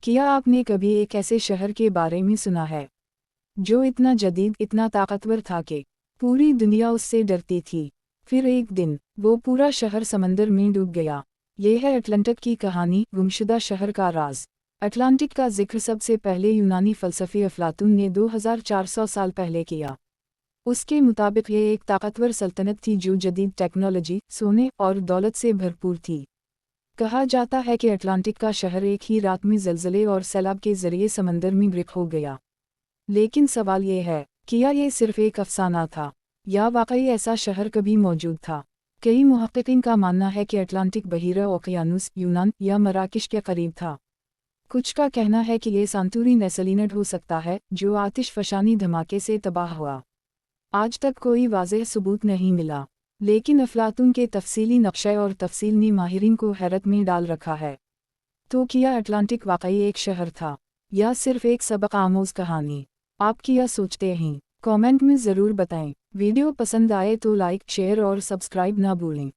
کیا آپ نے کبھی ایک ایسے شہر کے بارے میں سنا ہے جو اتنا جدید اتنا طاقتور تھا کہ پوری دنیا اس سے ڈرتی تھی؟ پھر ایک دن وہ پورا شہر سمندر میں ڈوب گیا۔ یہ ہے اٹلانٹک کی کہانی، گمشدہ شہر کا راز۔ اٹلانٹک کا ذکر سب سے پہلے یونانی فلسفی افلاطون نے 2400 سال پہلے کیا۔ اس کے مطابق یہ ایک طاقتور سلطنت تھی جو جدید ٹیکنالوجی، سونے اور دولت سے بھرپور تھی۔ کہا جاتا ہے کہ اٹلانٹک کا شہر ایک ہی رات میں زلزلے اور سیلاب کے ذریعے سمندر میں غرق ہو گیا۔ لیکن سوال یہ ہے، کیا یہ صرف ایک افسانہ تھا یا واقعی ایسا شہر کبھی موجود تھا؟ کئی محققین کا ماننا ہے کہ اٹلانٹک بحیرہ اوقیانوس، یونان یا مراکش کے قریب تھا۔ کچھ کا کہنا ہے کہ یہ سانتورین ایسلینڈ ہو سکتا ہے جو آتش فشانی دھماکے سے تباہ ہوا۔ آج تک کوئی واضح ثبوت نہیں ملا، لیکن افلاطون کے تفصیلی نقشے اور تفصیل نے ماہرین کو حیرت میں ڈال رکھا ہے۔ تو کیا اٹلانٹک واقعی ایک شہر تھا یا صرف ایک سبق آموز کہانی؟ آپ کیا سوچتے ہیں؟ کامنٹ میں ضرور بتائیں۔ ویڈیو پسند آئے تو لائک، شیئر اور سبسکرائب نہ بھولیں۔